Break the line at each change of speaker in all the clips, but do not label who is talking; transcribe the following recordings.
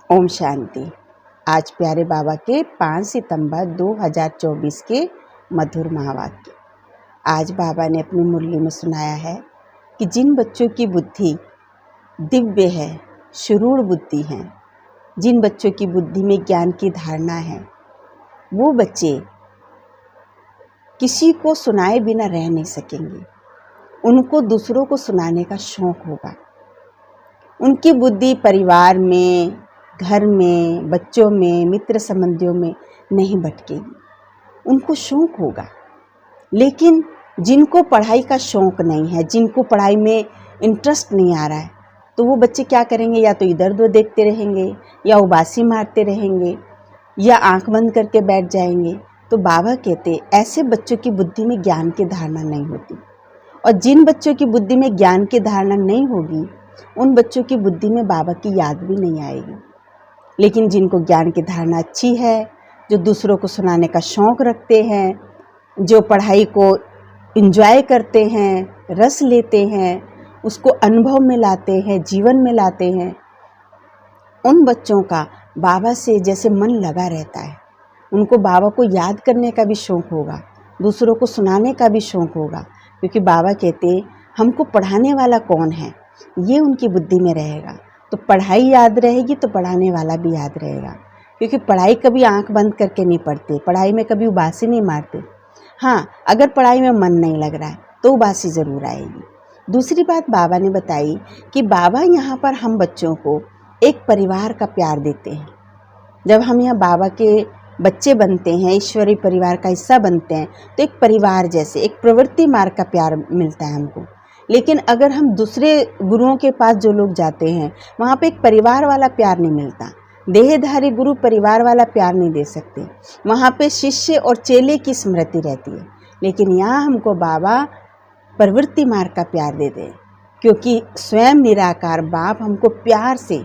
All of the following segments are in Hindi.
ओम शांति। आज प्यारे बाबा के 5 सितंबर 2024 के मधुर महावाक्य। आज बाबा ने अपनी मुरली में सुनाया है कि जिन बच्चों की बुद्धि दिव्य है, शुरूढ़ बुद्धि है, जिन बच्चों की बुद्धि में ज्ञान की धारणा है, वो बच्चे किसी को सुनाए बिना रह नहीं सकेंगे। उनको दूसरों को सुनाने का शौक होगा। उनकी बुद्धि परिवार में, घर में, बच्चों में, मित्र संबंधियों में नहीं भटकेगी। उनको शौक होगा। लेकिन जिनको पढ़ाई का शौक नहीं है, जिनको पढ़ाई में इंटरेस्ट नहीं आ रहा है, तो वो बच्चे क्या करेंगे? या तो इधर उधर देखते रहेंगे, या उबासी मारते रहेंगे, या आंख बंद करके बैठ जाएंगे। तो बाबा कहते ऐसे बच्चों की बुद्धि में ज्ञान की धारणा नहीं होती। और जिन बच्चों की बुद्धि में ज्ञान की धारणा नहीं होगी, उन बच्चों की बुद्धि में बाबा की याद भी नहीं आएगी। लेकिन जिनको ज्ञान की धारणा अच्छी है, जो दूसरों को सुनाने का शौक़ रखते हैं, जो पढ़ाई को एंजॉय करते हैं, रस लेते हैं, उसको अनुभव में लाते हैं, जीवन में लाते हैं, उन बच्चों का बाबा से जैसे मन लगा रहता है। उनको बाबा को याद करने का भी शौक़ होगा, दूसरों को सुनाने का भी शौक़ होगा। क्योंकि बाबा कहते हमको पढ़ाने वाला कौन है, ये उनकी बुद्धि में रहेगा। तो पढ़ाई याद रहेगी तो पढ़ाने वाला भी याद रहेगा। क्योंकि पढ़ाई कभी आंख बंद करके नहीं पढ़ते, पढ़ाई में कभी उबासी नहीं मारते। हाँ, अगर पढ़ाई में मन नहीं लग रहा है तो उबासी ज़रूर आएगी। दूसरी बात बाबा ने बताई कि बाबा यहाँ पर हम बच्चों को एक परिवार का प्यार देते हैं। जब हम यहाँ बाबा के बच्चे बनते हैं, ईश्वरीय परिवार का हिस्सा बनते हैं, तो एक परिवार जैसे एक प्रवृत्ति मार्ग का प्यार मिलता है हमको। लेकिन अगर हम दूसरे गुरुओं के पास जो लोग जाते हैं, वहाँ पे एक परिवार वाला प्यार नहीं मिलता। देहधारी गुरु परिवार वाला प्यार नहीं दे सकते। वहाँ पे शिष्य और चेले की स्मृति रहती है। लेकिन यहाँ हमको बाबा प्रवृत्ति मार्ग का प्यार देते हैं, क्योंकि स्वयं निराकार बाप हमको प्यार से,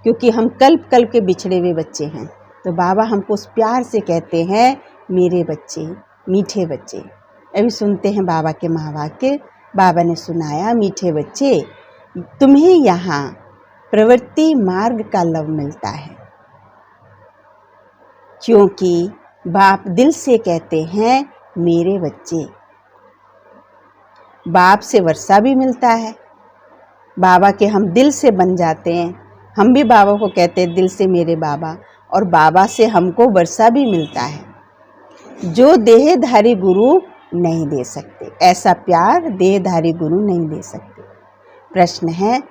क्योंकि हम कल्प कल्प के बिछड़े हुए बच्चे हैं, तो बाबा हमको उस प्यार से कहते हैं मेरे बच्चे, मीठे बच्चे। अभी सुनते हैं बाबा के महावाक्य। बाबा ने सुनाया, मीठे बच्चे, तुम्हें यहाँ प्रवृत्ति मार्ग का लव मिलता है, क्योंकि बाप दिल से कहते हैं मेरे बच्चे। बाप से वर्षा भी मिलता है। बाबा के हम दिल से बन जाते हैं। हम भी बाबा को कहते हैं दिल से मेरे बाबा, और बाबा से हमको वर्षा भी मिलता है जो देहधारी गुरु नहीं दे सकते। ऐसा प्यार देहधारी गुरु नहीं दे सकते। प्रश्न है,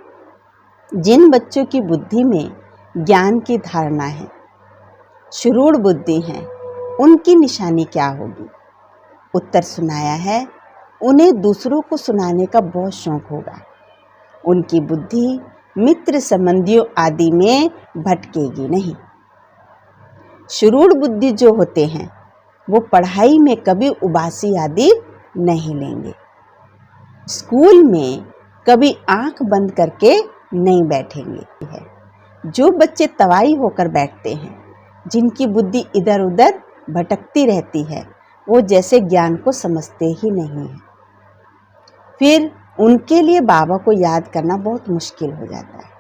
जिन बच्चों की बुद्धि में ज्ञान की धारणा है, शुरूढ़ बुद्धि है, उनकी निशानी क्या होगी? उत्तर सुनाया है, उन्हें दूसरों को सुनाने का बहुत शौक होगा। उनकी बुद्धि मित्र संबंधियों आदि में भटकेगी नहीं। शुरूढ़ बुद्धि जो होते हैं, वो पढ़ाई में कभी उबासी आदि नहीं लेंगे। स्कूल में कभी आंख बंद करके नहीं बैठेंगे। जो बच्चे तवाई होकर बैठते हैं, जिनकी बुद्धि इधर उधर भटकती रहती है, वो जैसे ज्ञान को समझते ही नहीं हैं। फिर उनके लिए बाबा को याद करना बहुत मुश्किल हो जाता है।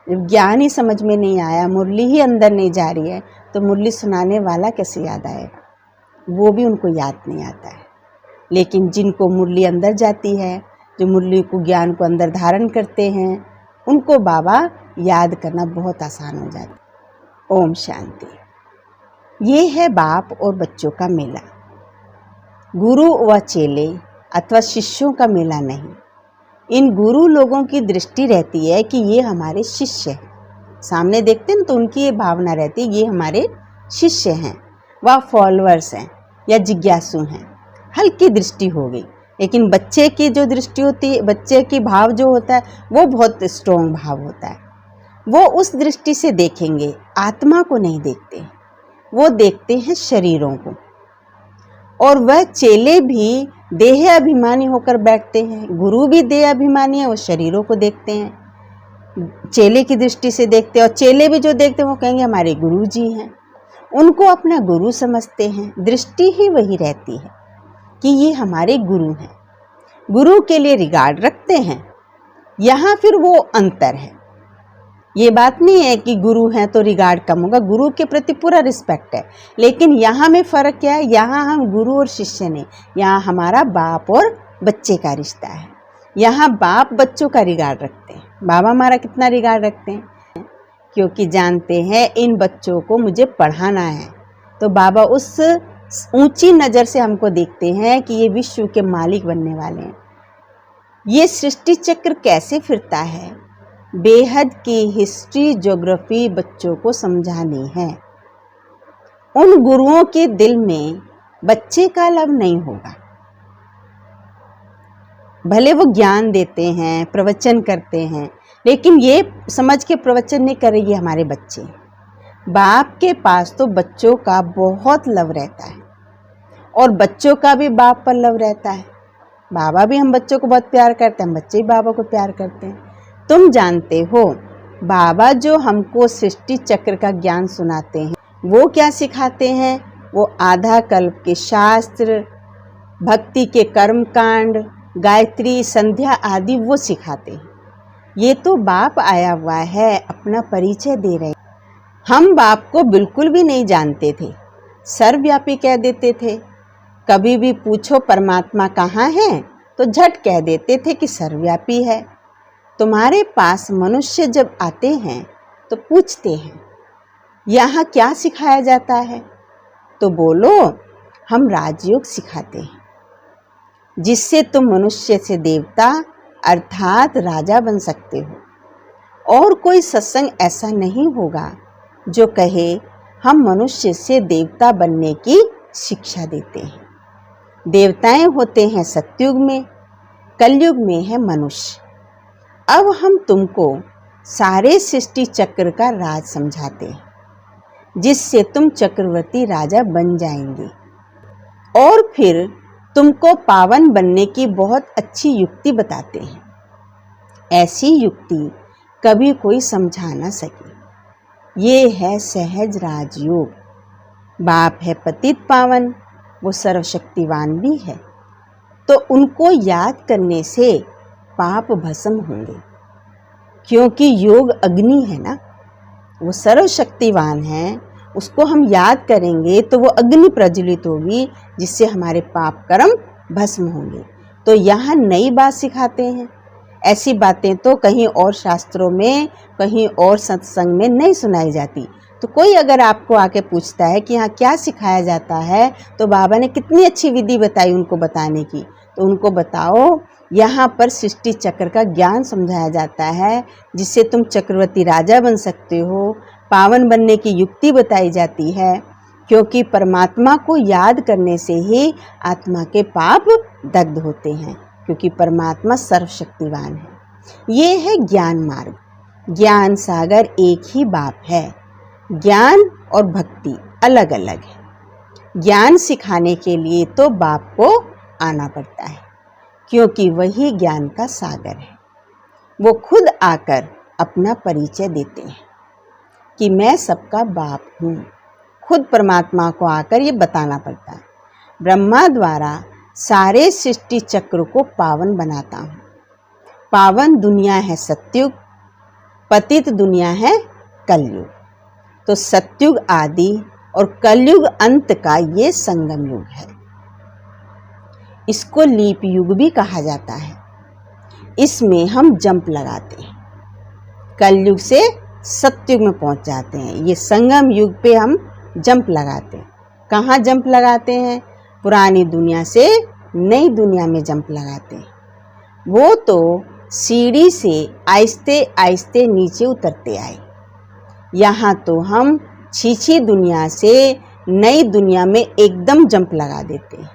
जब ज्ञान ही समझ में नहीं आया, मुरली ही अंदर नहीं जा रही है, तो मुरली सुनाने वाला कैसे याद आएगा? वो भी उनको याद नहीं आता है। लेकिन जिनको मुरली अंदर जाती है, जो मुरली को ज्ञान को अंदर धारण करते हैं, उनको बाबा याद करना बहुत आसान हो जाता है। ओम शांति। ये है बाप और बच्चों का मेला, गुरु व चेले अथवा शिष्यों का मेला नहीं। इन गुरु लोगों की दृष्टि रहती है कि ये हमारे शिष्य हैं। सामने देखते हैं तो उनकी ये भावना रहती है ये हमारे शिष्य हैं, वह फॉलोअर्स हैं या जिज्ञासु हैं। हल्की दृष्टि हो गई। लेकिन बच्चे की जो दृष्टि होती है, बच्चे की भाव जो होता है, वो बहुत स्ट्रॉन्ग भाव होता है। वो उस दृष्टि से देखेंगे, आत्मा को नहीं देखते, वो देखते हैं शरीरों को। और वह चेले भी देह अभिमानी होकर बैठते हैं। गुरु भी देह अभिमानी है, वो शरीरों को देखते हैं, चेले की दृष्टि से देखते हैं। और चेले भी जो देखते हैं वो कहेंगे हमारे गुरु जी हैं, उनको अपना गुरु समझते हैं। दृष्टि ही वही रहती है कि ये हमारे गुरु हैं, गुरु के लिए रिगार्ड रखते हैं। यहाँ फिर वो अंतर है। ये बात नहीं है कि गुरु हैं तो रिगार्ड कम होगा, गुरु के प्रति पूरा रिस्पेक्ट है, लेकिन यहाँ में फ़र्क क्या है, यहाँ हम गुरु और शिष्य नहीं, यहाँ हमारा बाप और बच्चे का रिश्ता है। यहाँ बाप बच्चों का रिगार्ड रखते हैं, बाबा हमारा कितना रिगार्ड रखते हैं, क्योंकि जानते हैं इन बच्चों को मुझे पढ़ाना है। तो बाबा उस ऊंची नज़र से हमको देखते हैं कि ये विश्व के मालिक बनने वाले हैं। ये सृष्टि चक्र कैसे फिरता है, बेहद की हिस्ट्री ज्योग्राफी बच्चों को समझानी है। उन गुरुओं के दिल में बच्चे का लव नहीं होगा, भले वो ज्ञान देते हैं, प्रवचन करते हैं, लेकिन ये समझ के प्रवचन नहीं करेंगे हमारे बच्चे। बाप के पास तो बच्चों का बहुत लव रहता है और बच्चों का भी बाप पर लव रहता है। बाबा भी हम बच्चों को बहुत प्यार करते हैं, हम बच्चे भी बाबा को प्यार करते हैं। तुम जानते हो बाबा जो हमको सृष्टि चक्र का ज्ञान सुनाते हैं वो क्या सिखाते हैं, वो आधा कल्प के शास्त्र, भक्ति के कर्म कांड, गायत्री संध्या आदि वो सिखाते हैं। ये तो बाप आया हुआ है, अपना परिचय दे रहे हैं। हम बाप को बिल्कुल भी नहीं जानते थे, सर्वव्यापी कह देते थे। कभी भी पूछो परमात्मा कहाँ है तो झट कह देते थे कि सर्वव्यापी है। तुम्हारे पास मनुष्य जब आते हैं तो पूछते हैं यहाँ क्या सिखाया जाता है, तो बोलो हम राजयोग सिखाते हैं, जिससे तुम मनुष्य से देवता अर्थात राजा बन सकते हो। और कोई सत्संग ऐसा नहीं होगा जो कहे हम मनुष्य से देवता बनने की शिक्षा देते हैं। देवताएं होते हैं सतयुग में, कलयुग में है मनुष्य। अब हम तुमको सारे सृष्टि चक्र का राज समझाते हैं, जिससे तुम चक्रवर्ती राजा बन जाएंगे। और फिर तुमको पावन बनने की बहुत अच्छी युक्ति बताते हैं, ऐसी युक्ति कभी कोई समझा ना सके। ये है सहज राजयोग। बाप है पतित पावन, वो सर्वशक्तिवान भी है, तो उनको याद करने से पाप भस्म होंगे, क्योंकि योग अग्नि है ना, वो सर्वशक्तिवान है, उसको हम याद करेंगे तो वो अग्नि प्रज्वलित होगी, जिससे हमारे पाप कर्म भस्म होंगे। तो यहाँ नई बात सिखाते हैं। ऐसी बातें तो कहीं और शास्त्रों में, कहीं और सत्संग में नहीं सुनाई जाती। तो कोई अगर आपको आके पूछता है कि यहाँ क्या सिखाया जाता है, तो बाबा ने कितनी अच्छी विधि बताई उनको बताने की, तो उनको बताओ यहाँ पर सृष्टि चक्र का ज्ञान समझाया जाता है, जिससे तुम चक्रवर्ती राजा बन सकते हो। पावन बनने की युक्ति बताई जाती है, क्योंकि परमात्मा को याद करने से ही आत्मा के पाप दग्ध होते हैं, क्योंकि परमात्मा सर्वशक्तिवान है। ये है ज्ञान मार्ग। ज्ञान सागर एक ही बाप है, ज्ञान और भक्ति अलग अलग है। ज्ञान सिखाने के लिए तो बाप को आना पड़ता है, क्योंकि वही ज्ञान का सागर है। वो खुद आकर अपना परिचय देते हैं कि मैं सबका बाप हूँ। खुद परमात्मा को आकर ये बताना पड़ता है। ब्रह्मा द्वारा सारे सृष्टि चक्र को पावन बनाता हूँ। पावन दुनिया है सतयुग, पतित दुनिया है कलयुग। तो सतयुग आदि और कलयुग अंत का ये संगम युग है। इसको लीप युग भी कहा जाता है। इसमें हम जंप लगाते हैं, कलयुग से सतयुग में पहुंच जाते हैं। ये संगम युग पे हम जंप लगाते हैं। कहाँ जंप लगाते हैं? पुरानी दुनिया से नई दुनिया में जंप लगाते हैं। वो तो सीढ़ी से आहिस्ते आहिस्ते नीचे उतरते आए। यहाँ तो हम छीछी दुनिया से नई दुनिया में एकदम जंप लगा देते हैं।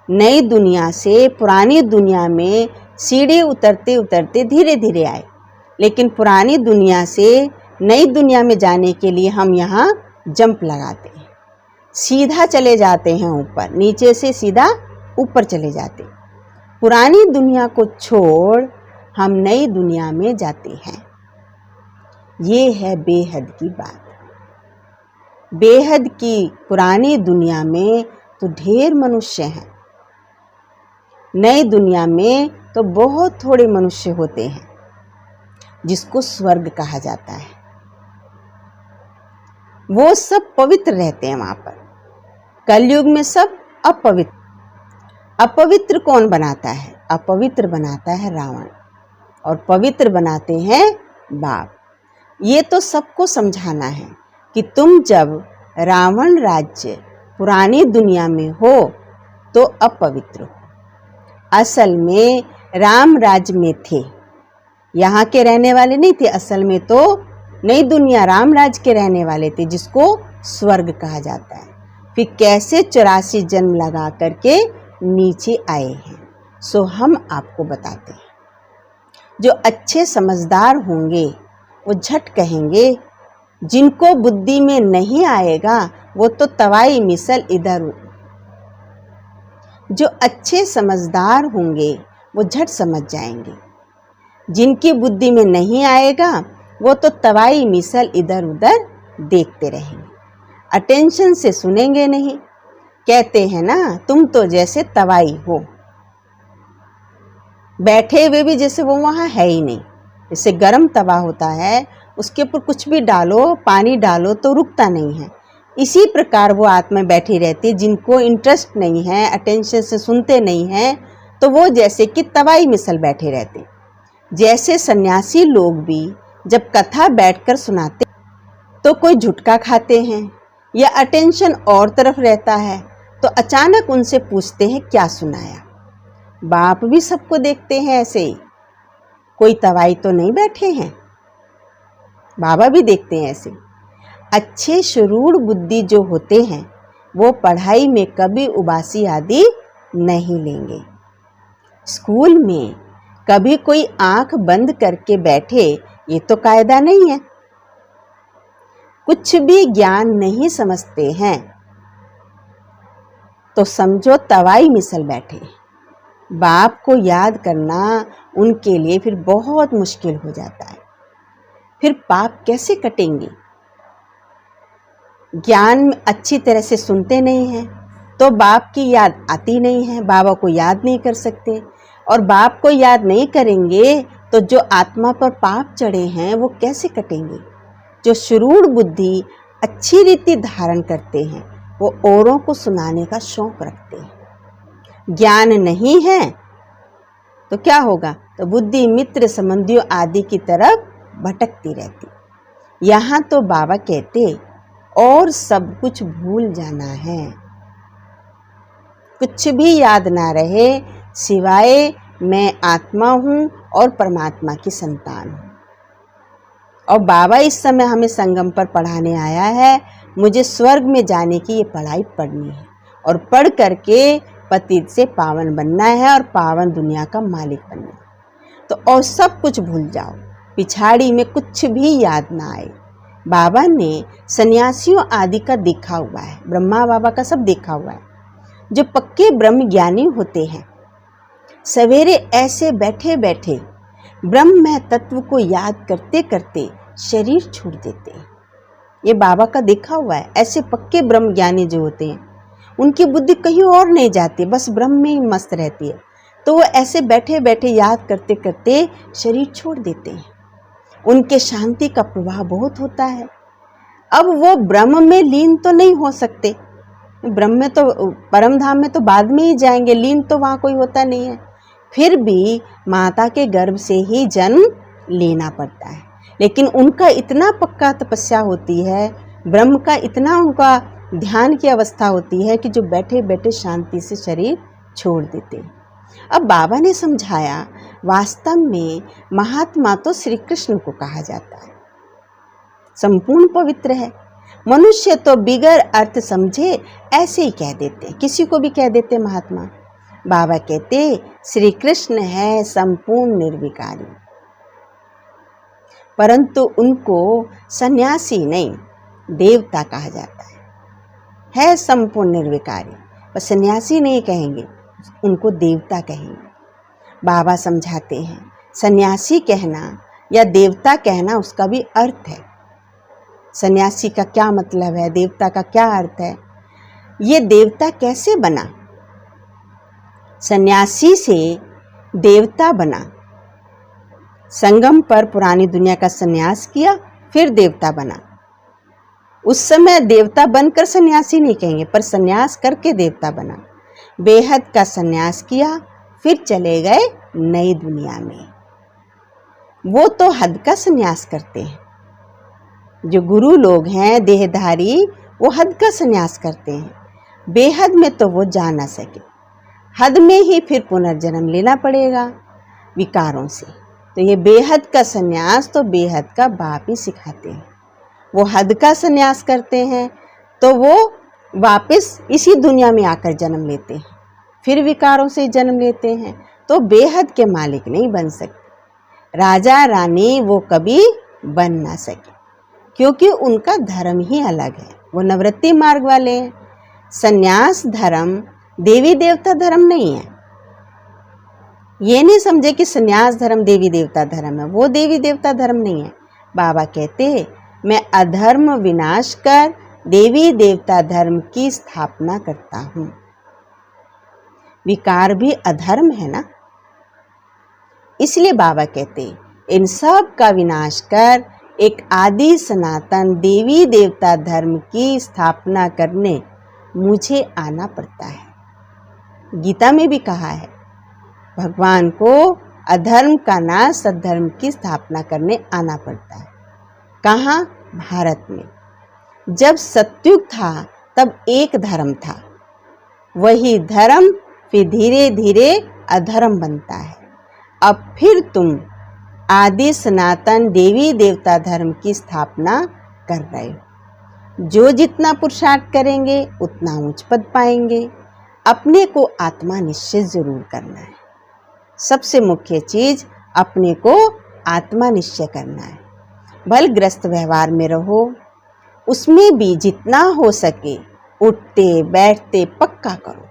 नई दुनिया से पुरानी दुनिया में सीढ़ी उतरते उतरते धीरे धीरे आए, लेकिन पुरानी दुनिया से नई दुनिया में जाने के लिए हम यहाँ जंप लगाते हैं। सीधा चले जाते हैं ऊपर, नीचे से सीधा ऊपर चले जाते। पुरानी दुनिया को छोड़ हम नई दुनिया में जाते हैं। ये है बेहद की बात। बेहद की पुरानी दुनिया में तो ढेर मनुष्य हैं, नई दुनिया में तो बहुत थोड़े मनुष्य होते हैं। जिसको स्वर्ग कहा जाता है। वो सब पवित्र रहते हैं वहां पर। कलयुग में सब अपवित्र। अपवित्र कौन बनाता है? अपवित्र बनाता है रावण, और पवित्र बनाते हैं बाप। ये तो सबको समझाना है कि तुम जब रावण राज्य पुरानी दुनिया में हो तो अपवित्र हो। असल में राम राज्य में थे, यहाँ के रहने वाले नहीं थे। असल में तो नई दुनिया राम राज्य के रहने वाले थे, जिसको स्वर्ग कहा जाता है। फिर कैसे 84 जन्म लगा करके नीचे आए हैं, सो हम आपको बताते हैं। जो अच्छे समझदार होंगे वो झट कहेंगे, जिनको बुद्धि में नहीं आएगा वो तो तवाई मिसल इधर। जो अच्छे समझदार होंगे वो झट समझ जाएंगे, जिनकी बुद्धि में नहीं आएगा वो तो तवाई मिसल इधर उधर देखते रहेंगे, अटेंशन से सुनेंगे नहीं। कहते हैं ना, तुम तो जैसे तवाई हो, बैठे हुए भी जैसे वो वहाँ है ही नहीं। जैसे गर्म तवा होता है, उसके ऊपर कुछ भी डालो, पानी डालो तो रुकता नहीं है। इसी प्रकार वो आत्मा बैठी रहती है, जिनको इंटरेस्ट नहीं है, अटेंशन से सुनते नहीं हैं, तो वो जैसे कि तवाई मिसल बैठे रहते। जैसे सन्यासी लोग भी जब कथा बैठकर सुनाते तो कोई झुटका खाते हैं या अटेंशन और तरफ रहता है, तो अचानक उनसे पूछते हैं क्या सुनाया। बाप भी सबको देखते हैं ऐसे ही, कोई तवाई तो नहीं बैठे हैं, बाबा भी देखते हैं ऐसे। अच्छे शुरूढ़ बुद्धि जो होते हैं वो पढ़ाई में कभी उबासी आदि नहीं लेंगे। स्कूल में कभी कोई आंख बंद करके बैठे, ये तो कायदा नहीं है। कुछ भी ज्ञान नहीं समझते हैं तो समझो तवाई मिसल बैठे। बाप को याद करना उनके लिए फिर बहुत मुश्किल हो जाता है। फिर पाप कैसे कटेंगे? ज्ञान अच्छी तरह से सुनते नहीं हैं तो बाप की याद आती नहीं है, बाबा को याद नहीं कर सकते। और बाप को याद नहीं करेंगे तो जो आत्मा पर पाप चढ़े हैं वो कैसे कटेंगे? जो शुरूढ़ बुद्धि अच्छी रीति धारण करते हैं वो औरों को सुनाने का शौक रखते हैं। ज्ञान नहीं है तो क्या होगा? तो बुद्धि मित्र संबंधियों आदि की तरफ भटकती रहती। यहाँ तो बाबा कहते और सब कुछ भूल जाना है, कुछ भी याद ना रहे सिवाय मैं आत्मा हूँ और परमात्मा की संतान हूँ। और बाबा इस समय हमें संगम पर पढ़ाने आया है, मुझे स्वर्ग में जाने की ये पढ़ाई पढ़नी है और पढ़ करके पतित से पावन बनना है और पावन दुनिया का मालिक बनना है। तो और सब कुछ भूल जाओ, पिछाड़ी में कुछ भी याद ना आए। बाबा ने सन्यासियों आदि का देखा हुआ है, ब्रह्मा बाबा का सब देखा हुआ है। जो पक्के ब्रह्म ज्ञानी होते हैं सवेरे ऐसे बैठे बैठे ब्रह्म तत्व को याद करते करते शरीर छोड़ देते हैं। ये बाबा का देखा हुआ है। ऐसे पक्के ब्रह्म ज्ञानी जो होते हैं उनकी बुद्धि कहीं और नहीं जाती, बस ब्रह्म में ही मस्त रहती है। तो वो ऐसे बैठे बैठे याद करते करते शरीर छोड़ देते हैं। उनके शांति का प्रवाह बहुत होता है। अब वो ब्रह्म में लीन तो नहीं हो सकते, ब्रह्म में तो परम धाम में तो बाद में ही जाएंगे, लीन तो वहाँ कोई होता नहीं है। फिर भी माता के गर्भ से ही जन्म लेना पड़ता है। लेकिन उनका इतना पक्का तपस्या होती है, ब्रह्म का इतना उनका ध्यान की अवस्था होती है कि जो बैठे बैठे शांति से शरीर छोड़ देते हैं। अब बाबा ने समझाया, वास्तव में महात्मा तो श्री कृष्ण को कहा जाता है, संपूर्ण पवित्र है। मनुष्य तो बिगर अर्थ समझे ऐसे ही कह देते, किसी को भी कह देते महात्मा। बाबा कहते श्री कृष्ण है संपूर्ण निर्विकारी, परंतु उनको सन्यासी नहीं देवता कहा जाता है संपूर्ण निर्विकारी। पर सन्यासी नहीं कहेंगे, उनको देवता कहेंगे। बाबा समझाते हैं सन्यासी कहना या देवता कहना उसका भी अर्थ है। सन्यासी का क्या मतलब है, देवता का क्या अर्थ है? ये देवता कैसे बना? सन्यासी से देवता बना। संगम पर पुरानी दुनिया का सन्यास किया, फिर देवता बना। उस समय देवता बनकर सन्यासी नहीं कहेंगे, पर सन्यास करके देवता बना। बेहद का सन्यास किया, फिर चले गए नई दुनिया में। वो तो हद का सन्यास करते हैं। जो गुरु लोग हैं देहधारी, वो हद का सन्यास करते हैं। बेहद में तो वो जा ना सके, हद में ही फिर पुनर्जन्म लेना पड़ेगा विकारों से। तो ये बेहद का सन्यास तो बेहद का बाप ही सिखाते हैं। वो हद का सन्यास करते हैं तो वो वापस इसी दुनिया में आकर जन्म लेते हैं, फिर विकारों से जन्म लेते हैं, तो बेहद के मालिक नहीं बन सकते। राजा रानी वो कभी बन ना सके, क्योंकि उनका धर्म ही अलग है। वो निवृत्ति मार्ग वाले हैं। सन्यास धर्म देवी देवता धर्म नहीं है। ये नहीं समझे कि सन्यास धर्म देवी देवता धर्म है, वो देवी देवता धर्म नहीं है। बाबा कहते मैं अधर्म विनाश कर देवी देवता धर्म की स्थापना करता हूँ। विकार भी अधर्म है ना, इसलिए बाबा कहते इन सब का विनाश कर एक आदि सनातन देवी देवता धर्म की स्थापना करने मुझे आना पड़ता है। गीता में भी कहा है भगवान को अधर्म का नाश सद्धर्म की स्थापना करने आना पड़ता है। कहाँ? भारत में। जब सतयुग था तब एक धर्म था, वही धर्म फिर धीरे धीरे अधर्म बनता है। अब फिर तुम आदि सनातन देवी देवता धर्म की स्थापना कर रहे हो। जो जितना पुरुषार्थ करेंगे उतना उच्च पद पाएंगे। अपने को आत्मा निश्चित जरूर करना है। सबसे मुख्य चीज अपने को आत्मा निश्चय करना है। भल ग्रस्त व्यवहार में रहो, उसमें भी जितना हो सके उठते बैठते पक्का करो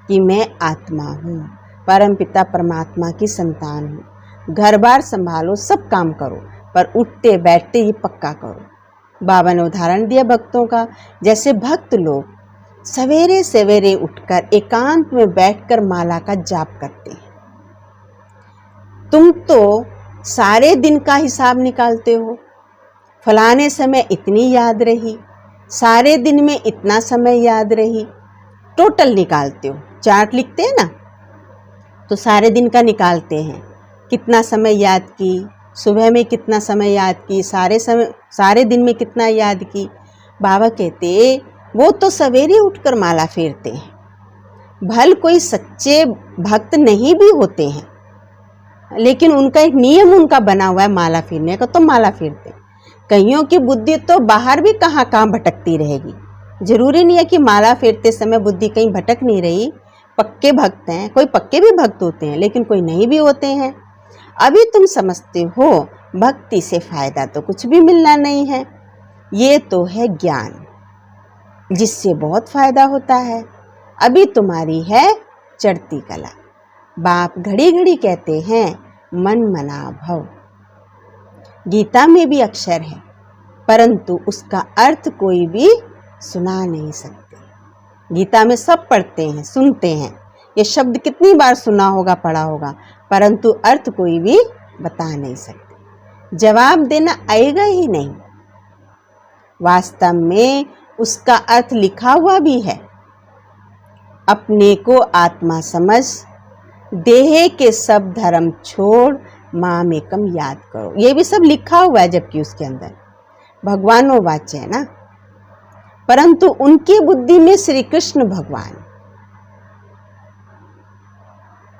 कि मैं आत्मा हूँ, परमपिता परमात्मा की संतान हूँ। घर बार संभालो, सब काम करो, पर उठते बैठते ही पक्का करो। बाबा ने उदाहरण दिया भक्तों का। जैसे भक्त लोग सवेरे सवेरे उठकर एकांत में बैठकर माला का जाप करते हैं। तुम तो सारे दिन का हिसाब निकालते हो, फलाने समय इतनी याद रही, सारे दिन में इतना समय याद रही, टोटल निकालते हो। चार्ट लिखते हैं ना, तो सारे दिन का निकालते हैं, कितना समय याद की, सुबह में कितना समय याद की, सारे दिन में कितना याद की। बाबा कहते वो तो सवेरे उठकर माला फेरते हैं। भल कोई सच्चे भक्त नहीं भी होते हैं, लेकिन उनका एक नियम उनका बना हुआ है माला फेरने का, तो माला फेरते। कईयों की बुद्धि तो बाहर भी कहाँ भटकती रहेगी। जरूरी नहीं है कि माला फेरते समय बुद्धि कहीं भटक नहीं रही। पक्के भक्त हैं, कोई पक्के भी भक्त होते हैं, लेकिन कोई नहीं भी होते हैं। अभी तुम समझते हो भक्ति से फायदा तो कुछ भी मिलना नहीं है। ये तो है ज्ञान, जिससे बहुत फायदा होता है। अभी तुम्हारी है चढ़ती कला। बाप घड़ी घड़ी कहते हैं मन मना भव। गीता में भी अक्षर है, परंतु उसका अर्थ कोई भी सुना नहीं सकते। गीता में सब पढ़ते हैं, सुनते हैं, ये शब्द कितनी बार सुना होगा, पढ़ा होगा, परंतु अर्थ कोई भी बता नहीं सकते। जवाब देना आएगा ही नहीं। वास्तव में उसका अर्थ लिखा हुआ भी है। अपने को आत्मा समझ, देह के सब धर्म छोड़, माम एकम याद करो। ये भी सब लिखा हुआ है, जबकि उसके अंदर भगवानो वाच्य है ना, परंतु उनकी बुद्धि में श्री कृष्ण भगवान,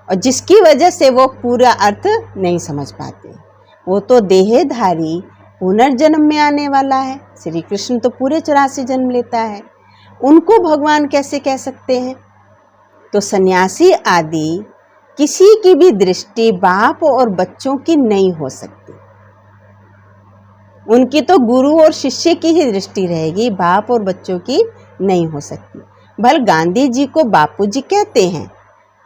और जिसकी वजह से वो पूरा अर्थ नहीं समझ पाते। वो तो देहधारी पुनर्जन्म में आने वाला है। श्री कृष्ण तो पूरे 84 जन्म लेता है, उनको भगवान कैसे कह सकते हैं? तो सन्यासी आदि किसी की भी दृष्टि बाप और बच्चों की नहीं हो सकती। उनकी तो गुरु और शिष्य की ही दृष्टि रहेगी, बाप और बच्चों की नहीं हो सकती। भल गांधी जी को बापूजी कहते हैं,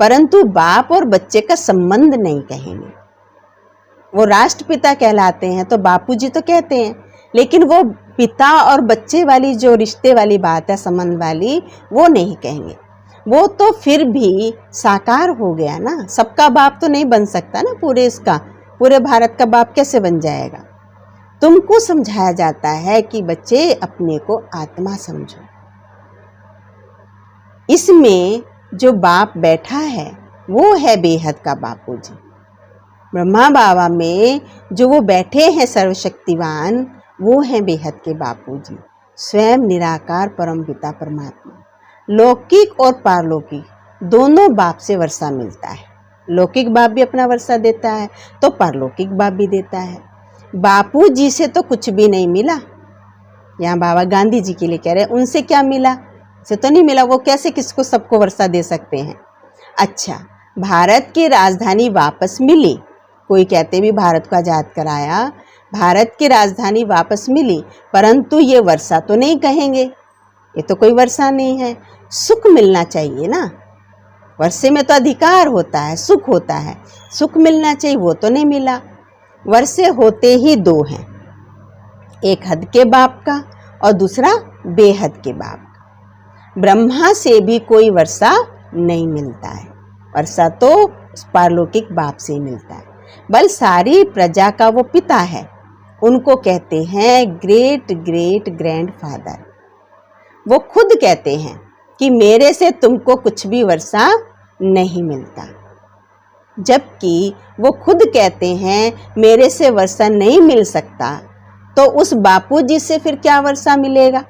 परंतु बाप और बच्चे का संबंध नहीं कहेंगे। वो राष्ट्रपिता कहलाते हैं तो बापूजी तो कहते हैं, लेकिन वो पिता और बच्चे वाली जो रिश्ते वाली बात है, संबंध वाली, वो नहीं कहेंगे। वो तो फिर भी साकार हो गया ना, सबका बाप तो नहीं बन सकता ना, पूरे भारत का बाप कैसे बन जाएगा। तुमको समझाया जाता है कि बच्चे अपने को आत्मा समझो। इसमें जो बाप बैठा है वो है बेहद का बापू जी। ब्रह्मा बाबा में जो वो बैठे हैं सर्वशक्तिवान, वो हैं बेहद के बापू जी, स्वयं निराकार परम पिता परमात्मा। लौकिक और पारलौकिक दोनों बाप से वर्षा मिलता है। लौकिक बाप भी अपना वर्षा देता है तो पारलौकिक बाप भी देता है। बापू जी से तो कुछ भी नहीं मिला। यहाँ बाबा गांधी जी के लिए कह रहे हैं, उनसे क्या मिला, से तो नहीं मिला। वो कैसे किसको सबको वर्षा दे सकते हैं। अच्छा, भारत की राजधानी वापस मिली, कोई कहते भी भारत को आज़ाद कराया, भारत की राजधानी वापस मिली, परंतु ये वर्षा तो नहीं कहेंगे, ये तो कोई वर्षा नहीं है। सुख मिलना चाहिए ना, वर्षे में तो अधिकार होता है, सुख होता है, सुख मिलना चाहिए, वो तो नहीं मिला। वर्षे होते ही दो हैं, एक हद के बाप का और दूसरा बेहद के बाप का। ब्रह्मा से भी कोई वर्षा नहीं मिलता है, वर्षा तो पारलौकिक बाप से ही मिलता है। बल सारी प्रजा का वो पिता है, उनको कहते हैं ग्रेट ग्रेट ग्रैंडफादर। वो खुद कहते हैं कि मेरे से तुमको कुछ भी वर्षा नहीं मिलता, जबकि वो खुद कहते हैं मेरे से वर्षा नहीं मिल सकता, तो उस बापू जी से फिर क्या वर्षा मिलेगा।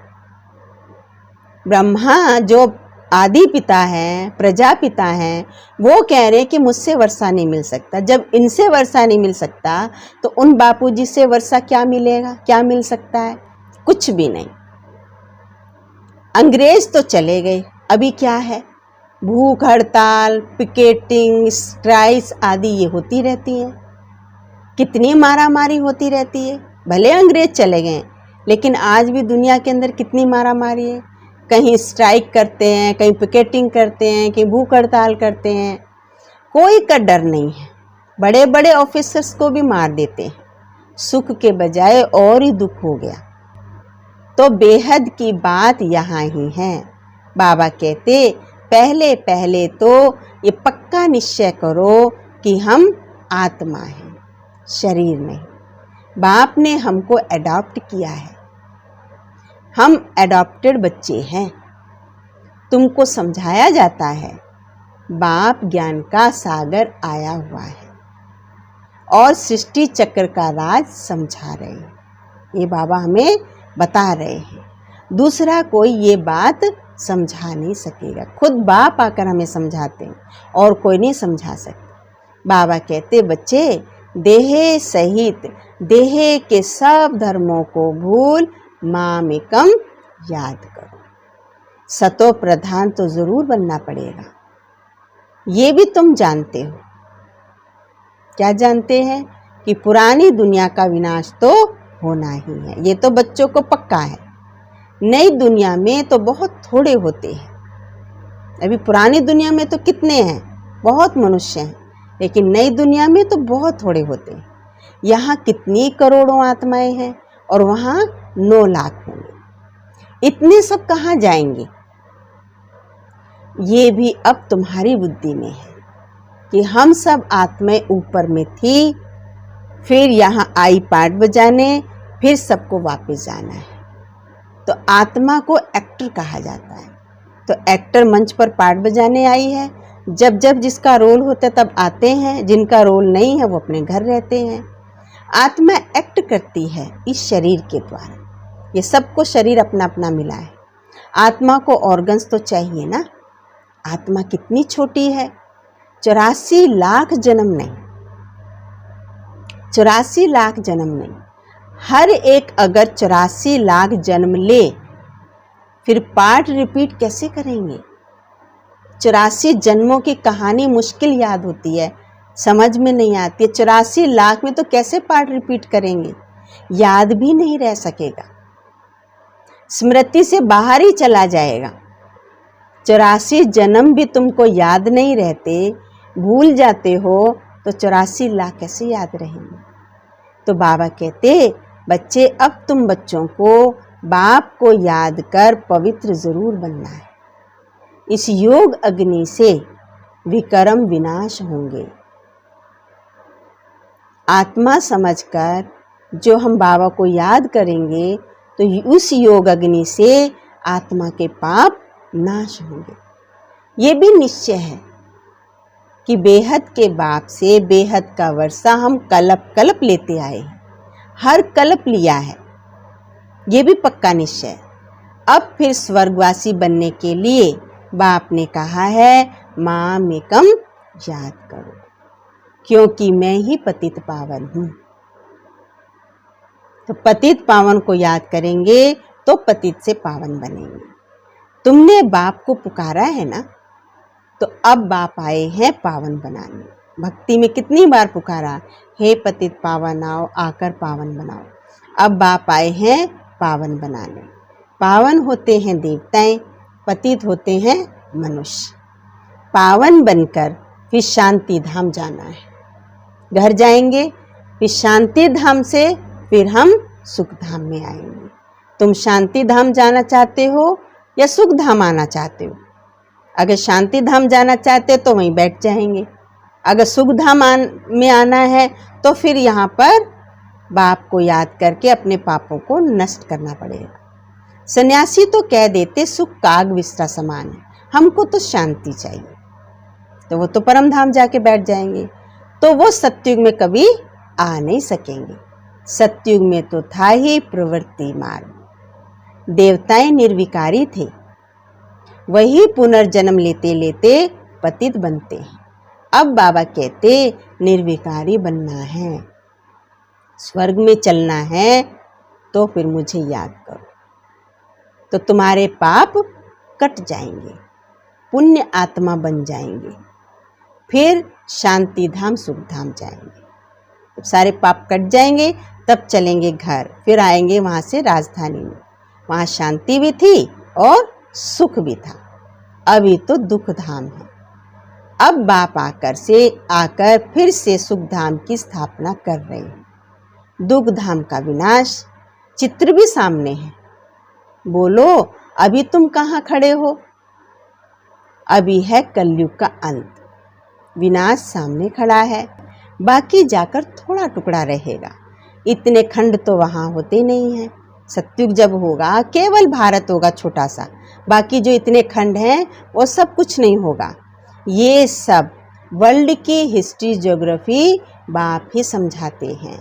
ब्रह्मा जो आदि पिता हैं, प्रजापिता हैं, वो कह रहे हैं कि मुझसे वर्षा नहीं मिल सकता। जब इनसे वर्षा नहीं मिल सकता तो उन बापूजी से वर्षा क्या मिलेगा, क्या मिल सकता है, कुछ भी नहीं। अंग्रेज तो चले गए, अभी क्या है, भूख हड़ताल, पिकेटिंग, स्ट्राइक्स आदि ये होती रहती है, कितनी मारामारी होती रहती है। भले अंग्रेज चले गए, लेकिन आज भी दुनिया के अंदर कितनी मारामारी है। कहीं स्ट्राइक करते हैं, कहीं पिकेटिंग करते हैं, कहीं भूख हड़ताल करते हैं, कोई का डर नहीं है। बड़े बड़े ऑफिसर्स को भी मार देते हैं, सुख के बजाय और ही दुख हो गया। तो बेहद की बात यहाँ ही है। बाबा कहते पहले पहले तो ये पक्का निश्चय करो कि हम आत्मा हैं, शरीर नहीं। बाप ने हमको अडॉप्ट किया है, हम एडॉप्टेड बच्चे हैं। तुमको समझाया जाता है बाप ज्ञान का सागर आया हुआ है और सृष्टि चक्र का राज समझा रहे हैं, ये बाबा हमें बता रहे हैं। दूसरा कोई ये बात समझा नहीं सकेगा, खुद बाप आकर हमें समझाते हैं और कोई नहीं समझा सकता। बाबा कहते बच्चे देह सहित देह के सब धर्मों को भूल मामेकम याद करो। सतो प्रधान तो जरूर बनना पड़ेगा, ये भी तुम जानते हो। क्या जानते हैं कि पुरानी दुनिया का विनाश तो होना ही है, ये तो बच्चों को पक्का है। नई दुनिया में तो बहुत थोड़े होते हैं। अभी पुरानी दुनिया में तो कितने हैं, बहुत मनुष्य हैं, लेकिन नई दुनिया में तो बहुत थोड़े होते हैं। यहाँ कितनी करोड़ों आत्माएं हैं और वहाँ 9 लाख होंगे। इतने सब कहाँ जाएंगे, ये भी अब तुम्हारी बुद्धि में है कि हम सब आत्माएं ऊपर में थी, फिर यहाँ आई पार्ट बजाने, फिर सबको वापस जाना है। तो आत्मा को एक्टर कहा जाता है। तो एक्टर मंच पर पार्ट बजाने आई है, जब जब जिसका रोल होता है तब आते हैं, जिनका रोल नहीं है वो अपने घर रहते हैं। आत्मा एक्ट करती है इस शरीर के द्वारा, ये सबको शरीर अपना अपना मिला है। आत्मा को ऑर्गन्स तो चाहिए ना। आत्मा कितनी छोटी है, 84 लाख जन्म नहीं, 84 लाख जन्म नहीं, हर एक अगर 84 लाख जन्म ले फिर पार्ट रिपीट कैसे करेंगे। 84 जन्मों की कहानी मुश्किल याद होती है, समझ में नहीं आती है। 84 लाख में तो कैसे पार्ट रिपीट करेंगे, याद भी नहीं रह सकेगा, स्मृति से बाहर ही चला जाएगा। 84 जन्म भी तुमको याद नहीं रहते, भूल जाते हो, तो 84 लाख कैसे याद रहेंगे। तो बाबा कहते बच्चे अब तुम बच्चों को बाप को याद कर पवित्र जरूर बनना है। इस योग अग्नि से विकर्म विनाश होंगे। आत्मा समझकर जो हम बाबा को याद करेंगे तो उस योग अग्नि से आत्मा के पाप नाश होंगे। ये भी निश्चय है कि बेहद के बाप से बेहद का वर्षा हम कल्प कल्प लेते आए हैं, हर कल्प लिया है, ये भी पक्का निश्चय है। अब फिर स्वर्गवासी बनने के लिए बाप ने कहा है माम एकम याद करो, क्योंकि मैं ही पतित पावन हूँ। तो पतित पावन को याद करेंगे तो पतित से पावन बनेंगे। तुमने बाप को पुकारा है ना, तो अब बाप आए हैं पावन बनाने। भक्ति में कितनी बार पुकारा, हे पतित पावन आओ, आकर पावन बनाओ। अब बाप आए हैं पावन बनाने। पावन होते हैं देवताएं, पतित होते हैं मनुष्य। पावन बनकर फिर शांति धाम जाना है। घर जाएंगे, फिर शांति धाम से फिर हम सुख धाम में आएंगे। तुम शांति धाम जाना चाहते हो या सुख धाम आना चाहते हो? अगर शांति धाम जाना चाहते हो तो वहीं बैठ जाएंगे। अगर सुख धाम में आना है तो फिर यहाँ पर बाप को याद करके अपने पापों को नष्ट करना पड़ेगा। सन्यासी तो कह देते सुख काग विस्ता समान है, हमको तो शांति चाहिए, तो वो तो परम धाम जाके बैठ जाएंगे। तो वो सत्युग में कभी आ नहीं सकेंगे। सत्युग में तो था ही प्रवृत्ति मार्ग। देवताएं निर्विकारी थे, वही पुनर्जन्म लेते लेते पतित बनते हैं। अब बाबा कहते निर्विकारी बनना है, स्वर्ग में चलना है, तो फिर मुझे याद करो, तो तुम्हारे पाप कट जाएंगे, पुण्य आत्मा बन जाएंगे, फिर शांति धाम सुख धाम जाएंगे। जब सारे पाप कट जाएंगे तब चलेंगे घर, फिर आएंगे वहाँ से राजधानी में। वहाँ शांति भी थी और सुख भी था। अभी तो दुख धाम है। अब बाप आकर फिर से सुख धाम की स्थापना कर रहे हैं। दुख धाम का विनाश चित्र भी सामने है। बोलो अभी तुम कहाँ खड़े हो? अभी है कलयुग का अंत, विनाश सामने खड़ा है, बाकी जाकर थोड़ा टुकड़ा रहेगा। इतने खंड तो वहाँ होते नहीं हैं। सत्युग जब होगा केवल भारत होगा छोटा सा, बाकी जो इतने खंड हैं वो सब कुछ नहीं होगा। ये सब वर्ल्ड की हिस्ट्री ज्योग्राफी बाप ही समझाते हैं।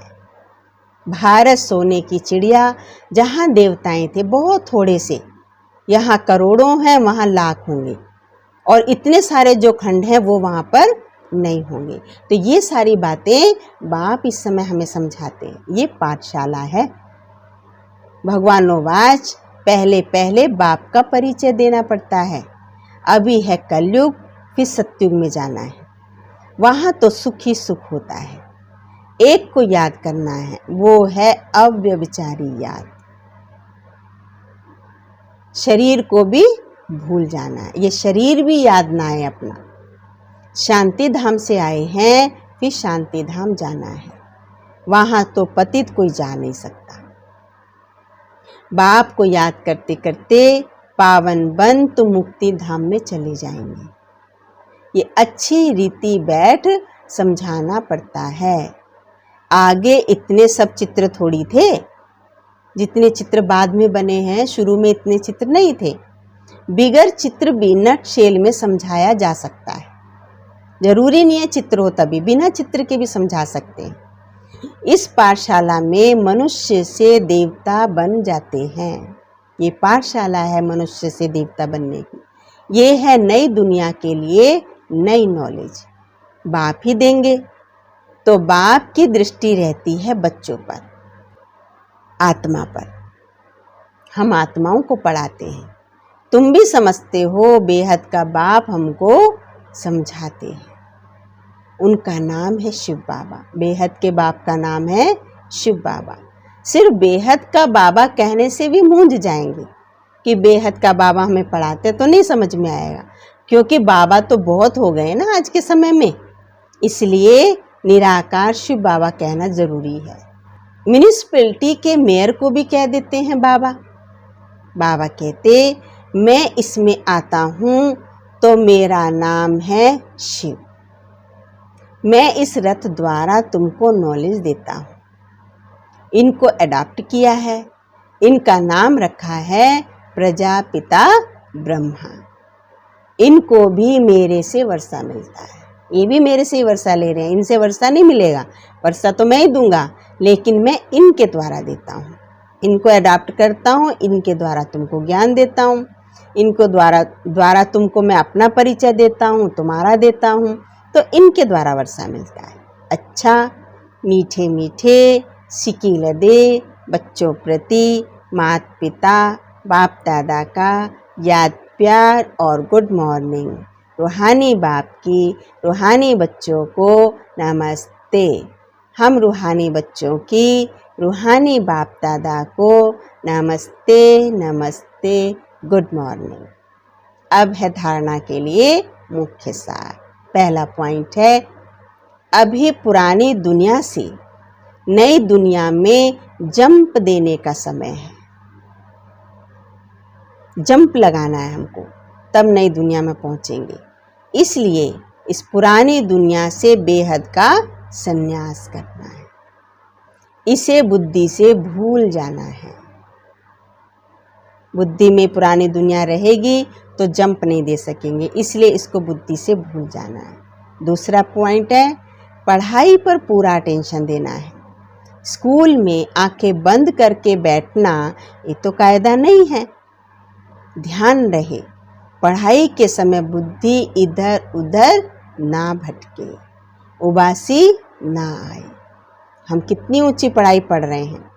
भारत सोने की चिड़िया, जहाँ देवताएं थे बहुत थोड़े से, यहाँ करोड़ों हैं, वहाँ लाख होंगे, और इतने सारे जो खंड हैं वो वहाँ पर नहीं होंगे। तो ये सारी बातें बाप इस समय हमें समझाते हैं। ये पाठशाला है। भगवानोवाच पहले पहले बाप का परिचय देना पड़ता है। अभी है कलयुग, फिर सत्युग में जाना है, वहाँ तो सुख ही सुख होता है। एक को याद करना है, वो है अव्यभिचारी याद। शरीर को भी भूल जाना है, ये शरीर भी याद ना आए अपना। शांति धाम से आए हैं, फिर शांति धाम जाना है, वहाँ तो पतित कोई जा नहीं सकता। बाप को याद करते करते पावन बन तो मुक्ति धाम में चले जाएंगे। ये अच्छी रीति बैठ समझाना पड़ता है। आगे इतने सब चित्र थोड़ी थे, जितने चित्र बाद में बने हैं, शुरू में इतने चित्र नहीं थे। बिगर चित्र भी नट शेल में समझाया जा सकता है। जरूरी नहीं है चित्र हो तभी, बिना चित्र के भी समझा सकते हैं। इस पाठशाला में मनुष्य से देवता बन जाते हैं। ये पाठशाला है मनुष्य से देवता बनने की। ये है नई दुनिया के लिए नई नॉलेज, बाप ही देंगे। तो बाप की दृष्टि रहती है बच्चों पर, आत्मा पर। हम आत्माओं को पढ़ाते हैं। तुम भी समझते हो, बेहद का बाप हमको समझाते हैं। उनका नाम है शिव बाबा। बेहद के बाप का नाम है शिव बाबा। सिर्फ बेहद का बाबा कहने से भी मूंझ जाएंगे कि बेहद का बाबा हमें पढ़ाते, तो नहीं समझ में आएगा, क्योंकि बाबा तो बहुत हो गए ना आज के समय में। इसलिए निराकार शिव बाबा कहना जरूरी है। म्यूनिसिपैलिटी के मेयर को भी कह देते हैं बाबा। बाबा कहते मैं इसमें आता हूँ तो मेरा नाम है शिव। मैं इस रथ द्वारा तुमको नॉलेज देता हूँ। इनको अडॉप्ट किया है, इनका नाम रखा है प्रजापिता ब्रह्मा। इनको भी मेरे से वर्षा मिलता है, ये भी मेरे से ही वर्षा ले रहे हैं। इनसे वर्षा नहीं मिलेगा, वर्षा तो मैं ही दूंगा, लेकिन मैं इनके द्वारा देता हूँ। इनको अडॉप्ट करता हूँ, इनके द्वारा तुमको ज्ञान देता हूँ, इनको द्वारा तुमको मैं अपना परिचय देता हूँ, तुम्हारा देता हूँ, तो इनके द्वारा वर्षा मिलता है। अच्छा, मीठे मीठे सिकील दे बच्चों प्रति माता पिता बाप दादा का याद प्यार और गुड मॉर्निंग। रूहानी बाप की रूहानी बच्चों को नमस्ते। हम रूहानी बच्चों की रूहानी बाप दादा को नमस्ते नमस्ते, गुड मॉर्निंग। अब है धारणा के लिए मुख्य सार। पहला पॉइंट है, अभी पुरानी दुनिया से नई दुनिया में जंप देने का समय है। जंप लगाना है हमको, तब नई दुनिया में पहुंचेंगे। इसलिए इस पुरानी दुनिया से बेहद का संन्यास करना है, इसे बुद्धि से भूल जाना है। बुद्धि में पुरानी दुनिया रहेगी तो जंप नहीं दे सकेंगे, इसलिए इसको बुद्धि से भूल जाना है। दूसरा पॉइंट है, पढ़ाई पर पूरा अटेंशन देना है। स्कूल में आंखें बंद करके बैठना ये तो कायदा नहीं है। ध्यान रहे, पढ़ाई के समय बुद्धि इधर उधर ना भटके, उबासी ना आए। हम कितनी ऊंची पढ़ाई पढ़ रहे हैं,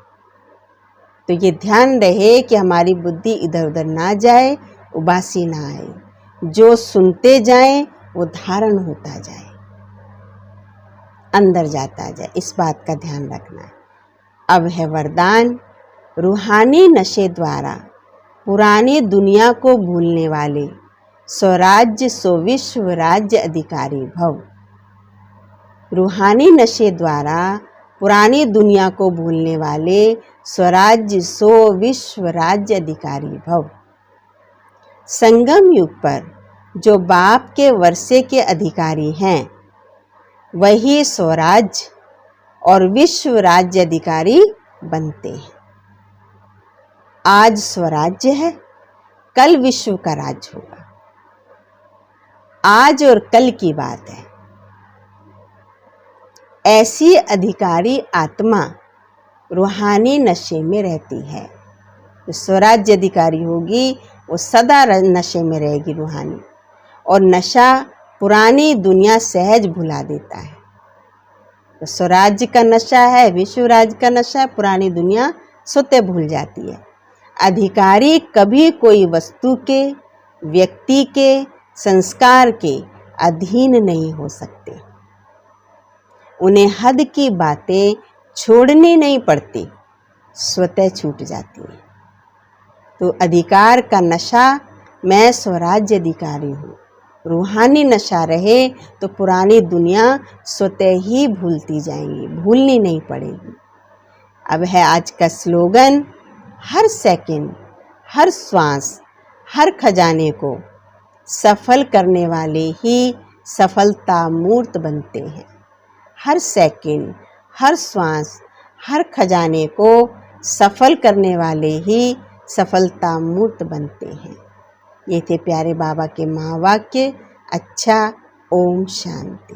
तो ये ध्यान रहे कि हमारी बुद्धि इधर उधर ना जाए, उबासी ना आए। जो सुनते जाएं वो धारण होता जाए, अंदर जाता जाए, इस बात का ध्यान रखना है। अब है वरदान, रूहानी नशे द्वारा पुरानी दुनिया को भूलने वाले स्वराज्य सो विश्व राज्य अधिकारी भव। रूहानी नशे द्वारा पुरानी दुनिया को भूलने वाले स्वराज्य सो विश्व राज्य अधिकारी भव। संगम युग पर जो बाप के वर्षे के अधिकारी हैं, वही स्वराज्य और विश्व राज्य अधिकारी बनते हैं। आज स्वराज्य है, कल विश्व का राज्य होगा। आज और कल की बात है। ऐसी अधिकारी आत्मा रूहानी नशे में रहती है। जो स्वराज्य अधिकारी होगी वो सदा नशे में रहेगी रूहानी, और नशा पुरानी दुनिया सहज भुला देता है। तो स्वराज्य का नशा है, विश्व राज्य का नशा है, पुरानी दुनिया स्वतः भूल जाती है। अधिकारी कभी कोई वस्तु के, व्यक्ति के, संस्कार के अधीन नहीं हो सकते। उन्हें हद की बातें छोड़नी नहीं पड़ती, स्वतः छूट जाती है। तो अधिकार का नशा, मैं स्वराज्य अधिकारी हूँ, रूहानी नशा रहे तो पुरानी दुनिया स्वतः ही भूलती जाएंगी, भूलनी नहीं पड़ेगी। अब है आज का स्लोगन, हर सेकंड, हर श्वास, हर खजाने को सफल करने वाले ही सफलता मूर्त बनते हैं। हर सेकंड, हर श्वास, हर खजाने को सफल करने वाले ही सफलता मूर्त बनते हैं। ये थे प्यारे बाबा के महावाक्य। अच्छा, ओम शांति।